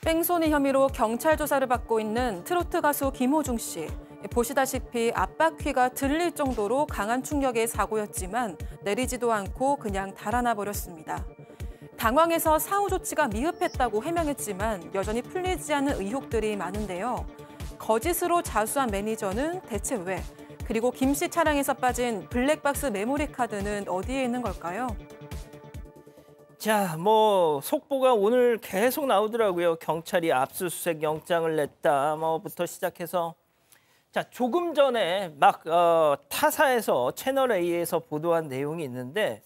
뺑소니 혐의로 경찰 조사를 받고 있는 트로트 가수 김호중 씨. 보시다시피 앞바퀴가 들릴 정도로 강한 충격의 사고였지만 내리지도 않고 그냥 달아나 버렸습니다. 당황해서 사후 조치가 미흡했다고 해명했지만 여전히 풀리지 않는 의혹들이 많은데요. 거짓으로 자수한 매니저는 대체 왜? 그리고 김 씨 차량에서 빠진 블랙박스 메모리 카드는 어디에 있는 걸까요? 자, 속보가 오늘 계속 나오더라고요. 경찰이 압수수색 영장을 냈다, 부터 시작해서. 자, 조금 전에 타사에서 채널A에서 보도한 내용이 있는데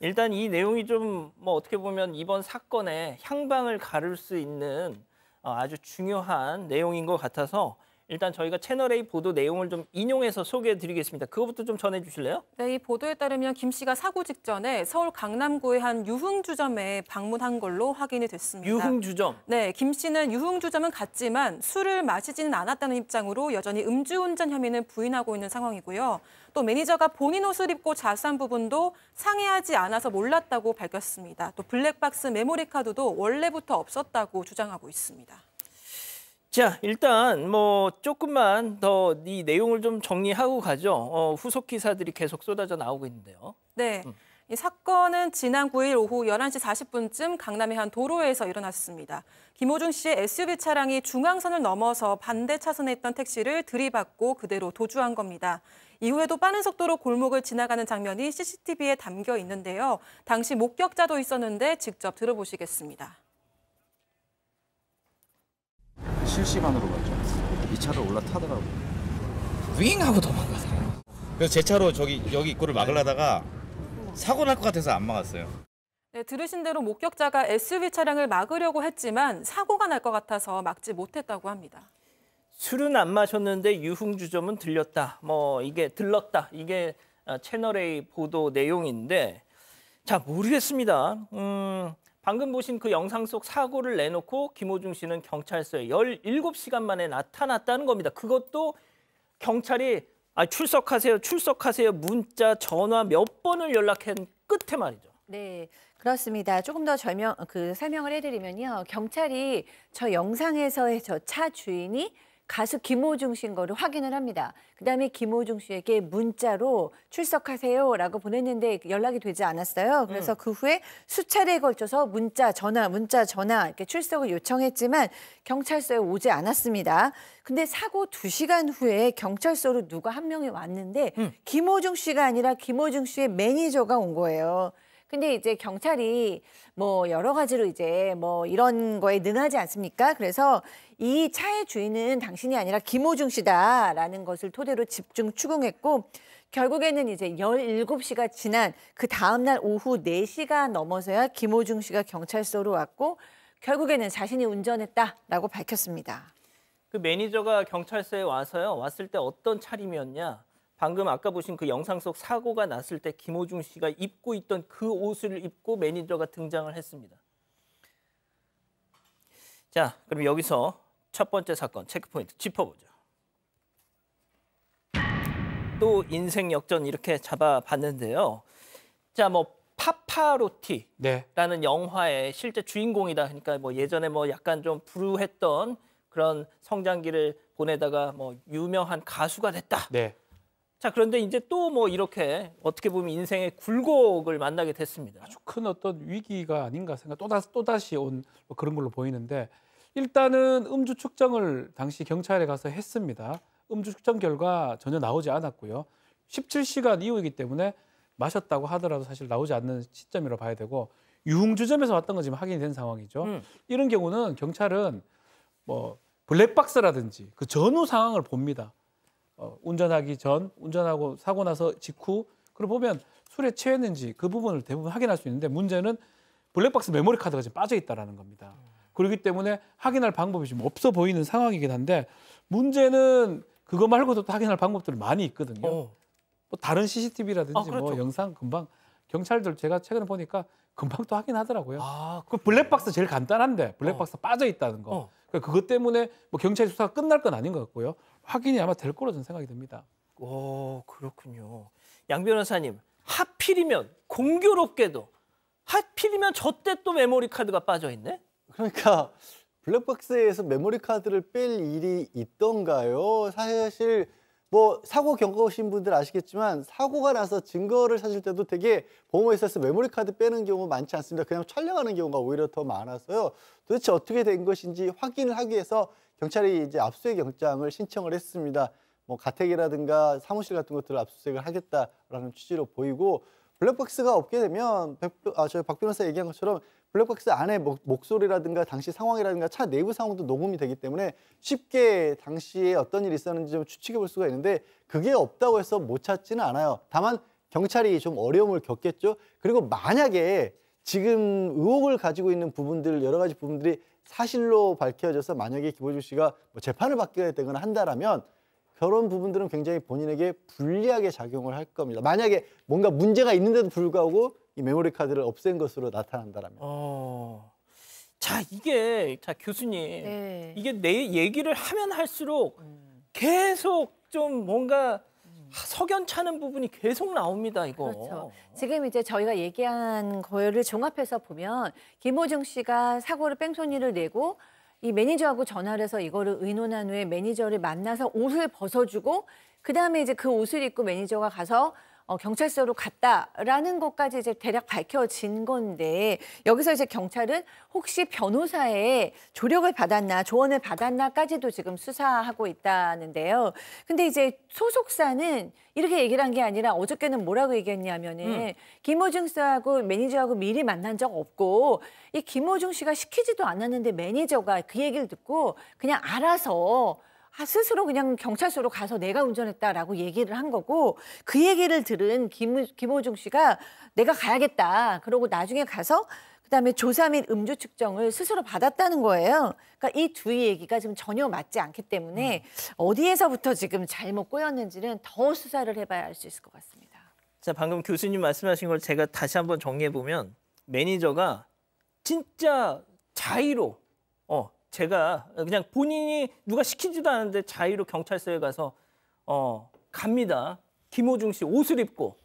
일단 이 내용이 좀 어떻게 보면 이번 사건의 향방을 가를 수 있는 아주 중요한 내용인 것 같아서 일단 저희가 채널A 보도 내용을 좀 인용해서 소개해드리겠습니다. 그거부터 좀 전해주실래요? 네, 이 보도에 따르면 김 씨가 사고 직전에 서울 강남구의 한 유흥주점에 방문한 걸로 확인이 됐습니다. 유흥주점? 네, 김 씨는 유흥주점은 갔지만 술을 마시지는 않았다는 입장으로 여전히 음주운전 혐의는 부인하고 있는 상황이고요. 또 매니저가 본인 옷을 입고 자수한 부분도 상의하지 않아서 몰랐다고 밝혔습니다. 또 블랙박스 메모리 카드도 원래부터 없었다고 주장하고 있습니다. 자, 일단 조금만 더 이 내용을 좀 정리하고 가죠. 후속 기사들이 계속 쏟아져 나오고 있는데요. 네, 이 사건은 지난 9일 오후 11시 40분쯤 강남의 한 도로에서 일어났습니다. 김호중 씨의 SUV 차량이 중앙선을 넘어서 반대 차선에 있던 택시를 들이받고 그대로 도주한 겁니다. 이후에도 빠른 속도로 골목을 지나가는 장면이 CCTV에 담겨 있는데요. 당시 목격자도 있었는데 직접 들어보시겠습니다. 실시간으로 봤죠. 이 차를 올라타더라고요. 윙 하고 도망가더라고요. 그래서 제 차로 여기 입구를 막으려다가 사고 날 것 같아서 안 막았어요. 네, 들으신 대로 목격자가 SUV 차량을 막으려고 했지만 사고가 날 것 같아서 막지 못했다고 합니다. 술은 안 마셨는데 유흥주점은 들렸다. 이게 들렀다. 이게 채널A 보도 내용인데 자, 모르겠습니다. 방금 보신 그 영상 속 사고를 내놓고 김호중 씨는 경찰서에 17시간 만에 나타났다는 겁니다. 그것도 경찰이 출석하세요, 출석하세요 문자, 전화 몇 번을 연락한 끝에 말이죠. 네, 그렇습니다. 조금 더 설명을 해드리면요. 경찰이 저 영상에서의 저 차 주인이 가수 김호중 씨인 거를 확인을 합니다. 그다음에 김호중 씨에게 문자로 출석하세요라고 보냈는데 연락이 되지 않았어요. 그래서 그 후에 수차례에 걸쳐서 문자, 전화 이렇게 출석을 요청했지만 경찰서에 오지 않았습니다. 근데 사고 2시간 후에 경찰서로 누가 한 명이 왔는데 김호중 씨가 아니라 김호중 씨의 매니저가 온 거예요. 근데 이제 경찰이 여러 가지로 이제 이런 거에 능하지 않습니까? 그래서 이 차의 주인은 당신이 아니라 김호중 씨다라는 것을 토대로 집중 추궁했고 결국에는 이제 17시가 지난 그 다음 날 오후 4시가 넘어서야 김호중 씨가 경찰서로 왔고 결국에는 자신이 운전했다라고 밝혔습니다. 그 매니저가 경찰서에 왔을 때 어떤 차림이었냐? 방금 아까 보신 그 영상 속 사고가 났을 때 김호중 씨가 입고 있던 그 옷을 입고 매니저가 등장을 했습니다. 자, 그럼 여기서 첫 번째 사건 체크포인트 짚어보죠. 또 인생 역전 이렇게 잡아봤는데요. 자, 파파로티라는 영화의 실제 주인공이다. 그러니까 예전에 약간 좀 불우했던 그런 성장기를 보내다가 유명한 가수가 됐다. 네. 자, 그런데 이제 또 이렇게 어떻게 보면 인생의 굴곡을 만나게 됐습니다. 아주 큰 어떤 위기가 아닌가 생각, 또다시 온 그런 걸로 보이는데 일단은 음주 측정을 당시 경찰에 가서 했습니다. 음주 측정 결과 전혀 나오지 않았고요. 17시간 이후이기 때문에 마셨다고 하더라도 사실 나오지 않는 시점이라고 봐야 되고 유흥주점에서 왔던 건 지금 확인이 된 상황이죠. 이런 경우는 경찰은 블랙박스라든지 그 전후 상황을 봅니다. 운전하기 전, 운전하고 사고 나서 직후 그걸 보면 술에 취했는지 그 부분을 대부분 확인할 수 있는데 문제는 블랙박스 메모리 카드가 지금 빠져 있다는 겁니다. 그렇기 때문에 확인할 방법이 지금 없어 보이는 상황이긴 한데 문제는 그거 말고도 또 확인할 방법들이 많이 있거든요. 다른 CCTV라든지 그렇죠. 영상 금방 경찰들 제가 최근에 보니까 금방 또 확인하더라고요. 그 블랙박스 제일 간단한데 블랙박스 빠져 있다는 거. 그러니까 그것 때문에 경찰 수사가 끝날 건 아닌 것 같고요. 확인이 아마 될 거로 저는 생각이 듭니다. 오, 그렇군요. 양 변호사님, 하필이면 공교롭게도 하필이면 저때 또 메모리 카드가 빠져 있네? 그러니까 블랙박스에서 메모리 카드를 뺄 일이 있던가요? 사실 뭐 사고 겪으신 분들 아시겠지만 사고가 나서 증거를 찾을 때도 되게 보험회사에서 메모리 카드 빼는 경우 많지 않습니다. 그냥 촬영하는 경우가 오히려 더 많아서요. 도대체 어떻게 된 것인지 확인을 하기 위해서 경찰이 이제 압수수색 영장을 신청을 했습니다. 뭐 가택이라든가 사무실 같은 것들을 압수수색을 하겠다라는 취지로 보이고, 블랙박스가 없게 되면 저희 박 변호사 얘기한 것처럼 블랙박스 안에 목소리라든가 당시 상황이라든가 차 내부 상황도 녹음이 되기 때문에 쉽게 당시에 어떤 일이 있었는지 좀 추측해 볼 수가 있는데, 그게 없다고 해서 못 찾지는 않아요. 다만 경찰이 좀 어려움을 겪겠죠. 그리고 만약에 지금 의혹을 가지고 있는 부분들, 여러 가지 부분들이 사실로 밝혀져서 만약에 김호중 씨가 뭐 재판을 받게 되거나 한다라면 그런 부분들은 굉장히 본인에게 불리하게 작용을 할 겁니다. 만약에 뭔가 문제가 있는데도 불구하고 이 메모리 카드를 없앤 것으로 나타난다라면. 자, 교수님, 네. 이게 내 얘기를 하면 할수록 계속 좀 뭔가 석연찮은 부분이 계속 나옵니다, 이거. 그렇죠. 지금 이제 저희가 얘기한 거를 종합해서 보면 김호중 씨가 사고를 뺑소니를 내고 이 매니저하고 전화를 해서 이거를 의논한 후에 매니저를 만나서 옷을 벗어주고 그다음에 이제 그 옷을 입고 매니저가 가서 경찰서로 갔다라는 것까지 이제 대략 밝혀진 건데, 여기서 이제 경찰은 혹시 변호사의 조력을 받았나, 조언을 받았나까지도 지금 수사하고 있다는데요. 근데 이제 소속사는 이렇게 얘기를 한 게 아니라 어저께는 뭐라고 얘기했냐면은 김호중 씨하고 매니저하고 미리 만난 적 없고 이 김호중 씨가 시키지도 않았는데 매니저가 그 얘기를 듣고 그냥 알아서 스스로 그냥 경찰서로 가서 내가 운전했다라고 얘기를 한 거고, 그 얘기를 들은 김호중 씨가 내가 가야겠다. 그러고 나중에 가서 그다음에 조사 및 음주 측정을 스스로 받았다는 거예요. 그러니까 이 두 얘기가 지금 전혀 맞지 않기 때문에 어디에서부터 지금 잘못 꼬였는지는 더 수사를 해봐야 알 수 있을 것 같습니다. 자, 방금 교수님 말씀하신 걸 제가 다시 한번 정리해 보면, 매니저가 진짜 자의로 제가 그냥 본인이 누가 시키지도 않았는데 자의로 경찰서에 가서 갑니다. 김호중 씨 옷을 입고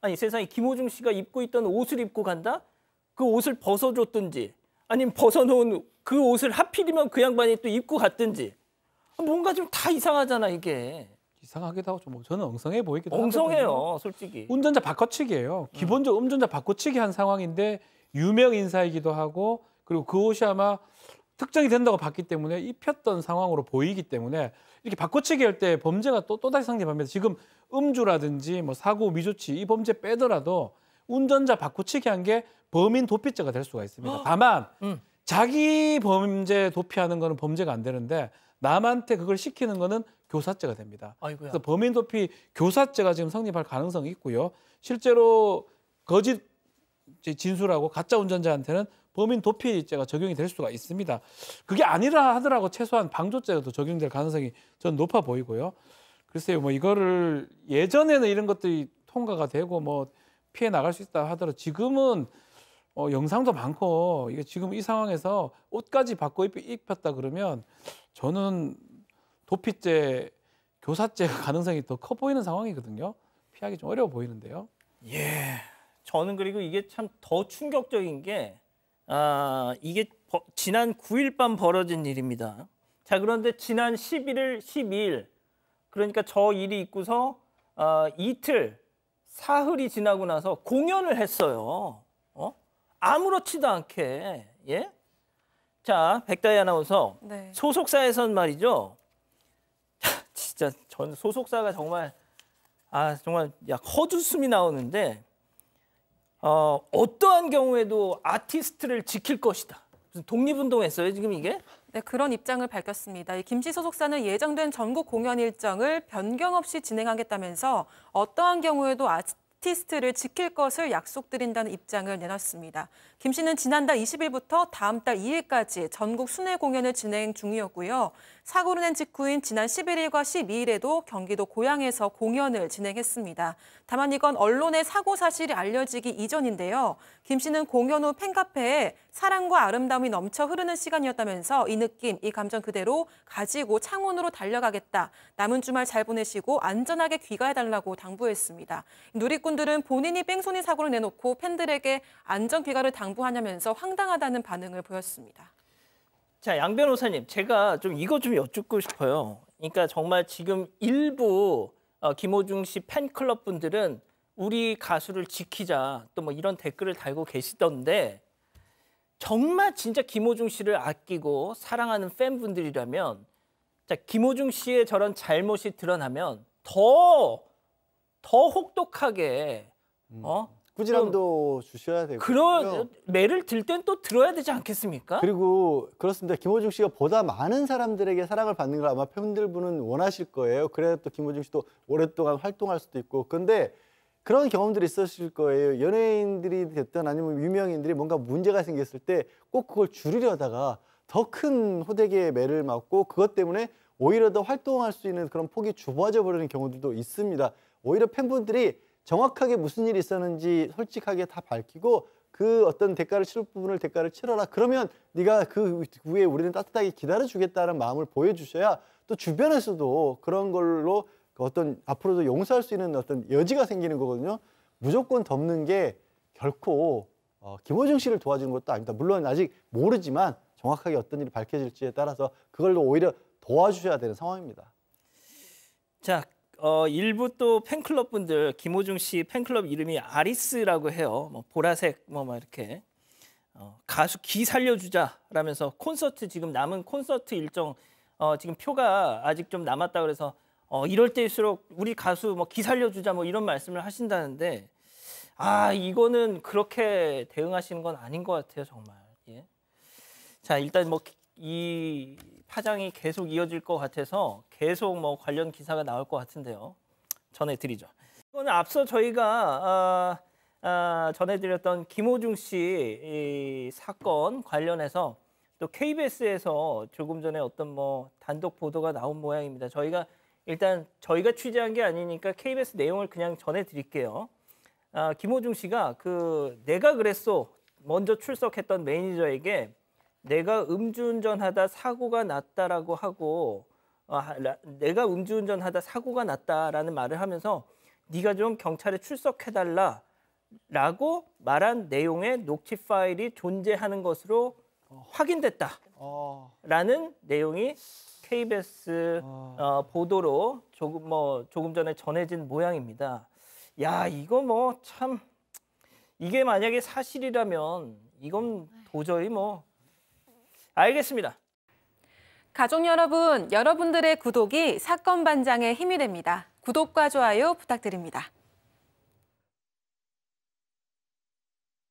아니 세상에, 김호중 씨가 입고 있던 옷을 입고 간다? 그 옷을 벗어줬든지 아니면 벗어놓은 그 옷을 하필이면 그 양반이 또 입고 갔든지, 뭔가 좀 다 이상하잖아 이게. 이상하기도 하고 좀 저는 엉성해 보이기도 엉성해요, 하거든요. 솔직히. 운전자 바꿔치기예요. 기본적으로 운전자 바꿔치기 한 상황인데 유명 인사이기도 하고, 그리고 그 옷이 아마 특정이 된다고 봤기 때문에 입혔던 상황으로 보이기 때문에 이렇게 바꿔치기 할 때 범죄가 또다시 성립합니다. 지금 음주라든지 뭐 사고 미조치 이 범죄 빼더라도 운전자 바꿔치기 한 게 범인 도피죄가 될 수가 있습니다. 다만 자기 범죄 도피하는 거는 범죄가 안 되는데 남한테 그걸 시키는 거는 교사죄가 됩니다. 아이고야. 그래서 범인 도피 교사죄가 지금 성립할 가능성이 있고요. 실제로 거짓 진술하고 가짜 운전자한테는 범인 도피죄가 적용이 될 수가 있습니다. 그게 아니라 하더라도 최소한 방조죄도 적용될 가능성이 저는 높아 보이고요. 글쎄요, 뭐 이거를 예전에는 이런 것들이 통과가 되고 뭐 피해 나갈 수 있다 하더라도 지금은 영상도 많고 이게 지금 이 상황에서 옷까지 바꿔 입혔다 그러면 저는 도피죄, 교사죄 가능성이 더 커 보이는 상황이거든요. 피하기 좀 어려워 보이는데요. 예. 저는 그리고 이게 참 더 충격적인 게 이게 지난 9일 밤 벌어진 일입니다. 자, 그런데 지난 11일, 12일, 그러니까 저 일이 있고서 이틀, 사흘이 지나고 나서 공연을 했어요. 아무렇지도 않게. 예? 자, 백다희 아나운서, 네. 소속사에선 말이죠. 진짜 전 소속사가 정말 정말 헛웃음이 나오는데, 어떠한 경우에도 아티스트를 지킬 것이다. 무슨 독립운동했어요 지금 이게? 네, 그런 입장을 밝혔습니다. 김 씨 소속사는 예정된 전국 공연 일정을 변경 없이 진행하겠다면서 어떠한 경우에도 아티스트를 지킬 것을 약속드린다는 입장을 내놨습니다. 김 씨는 지난달 20일부터 다음 달 2일까지 전국 순회 공연을 진행 중이었고요. 사고를 낸 직후인 지난 11일과 12일에도 경기도 고양에서 공연을 진행했습니다. 다만 이건 언론에 사고 사실이 알려지기 이전인데요. 김 씨는 공연 후 팬카페에 사랑과 아름다움이 넘쳐 흐르는 시간이었다면서 이 느낌, 이 감정 그대로 가지고 창원으로 달려가겠다. 남은 주말 잘 보내시고 안전하게 귀가해달라고 당부했습니다. 누리꾼들은 본인이 뺑소니 사고를 내놓고 팬들에게 안전 귀가를 당부하냐면서 황당하다는 반응을 보였습니다. 자, 양 변호사님, 제가 좀 이거 좀 여쭙고 싶어요. 그러니까 정말 지금 일부 김호중 씨 팬클럽 분들은 우리 가수를 지키자 또 뭐 이런 댓글을 달고 계시던데 정말 진짜 김호중 씨를 아끼고 사랑하는 팬분들이라면 자, 김호중 씨의 저런 잘못이 드러나면 더 혹독하게 꾸지람도 주셔야 되고요. 그런 매를 들 땐 또 들어야 되지 않겠습니까? 그리고 그렇습니다. 김호중 씨가 보다 많은 사람들에게 사랑을 받는 걸 아마 팬들분은 원하실 거예요. 그래야 또 김호중 씨도 오랫동안 활동할 수도 있고. 근데 그런 경험들이 있으실 거예요. 연예인들이 됐든 아니면 유명인들이 뭔가 문제가 생겼을 때 꼭 그걸 줄이려다가 더 큰 호되게 매를 맞고 그것 때문에 오히려 더 활동할 수 있는 그런 폭이 좁아져 버리는 경우들도 있습니다. 오히려 팬분들이 정확하게 무슨 일이 있었는지 솔직하게 다 밝히고 그 어떤 대가를 치를 부분을 대가를 치러라. 그러면 네가 그 후에 우리는 따뜻하게 기다려주겠다는 마음을 보여주셔야 또 주변에서도 그런 걸로 어떤 앞으로도 용서할 수 있는 어떤 여지가 생기는 거거든요. 무조건 덮는 게 결코 김호중 씨를 도와주는 것도 아닙니다. 물론 아직 모르지만 정확하게 어떤 일이 밝혀질지에 따라서 그걸로 오히려 도와주셔야 되는 상황입니다. 자, 일부 또 팬클럽 분들 김호중 씨 팬클럽 이름이 아리스라고 해요. 뭐 보라색 막 이렇게 가수 기 살려주자라면서 콘서트 지금 남은 콘서트 일정 지금 표가 아직 좀 남았다 그래서 이럴 때일수록 우리 가수 뭐 기 살려주자 뭐 이런 말씀을 하신다는데 이거는 그렇게 대응하시는 건 아닌 것 같아요 정말. 예. 자, 일단 뭐 이 파장이 계속 이어질 것 같아서 계속 뭐 관련 기사가 나올 것 같은데요. 전해드리죠. 이거는 앞서 저희가 전해드렸던 김호중 씨 사건 관련해서 또 KBS에서 조금 전에 어떤 뭐 단독 보도가 나온 모양입니다. 저희가 취재한 게 아니니까 KBS 내용을 그냥 전해드릴게요. 김호중 씨가 내가 그랬어 먼저 출석했던 매니저에게 내가 음주운전하다 사고가 났다라고 하고 내가 음주운전하다 사고가 났다라는 말을 하면서 네가 좀 경찰에 출석해달라라고 말한 내용의 녹취 파일이 존재하는 것으로 확인됐다라는 내용이 KBS 보도로 조금 전에 전해진 모양입니다. 야, 이거 뭐 참 이게 만약에 사실이라면 이건 도저히 알겠습니다. 가족 여러분, 여러분들의 구독이 사건 반장의 힘이 됩니다. 구독과 좋아요 부탁드립니다.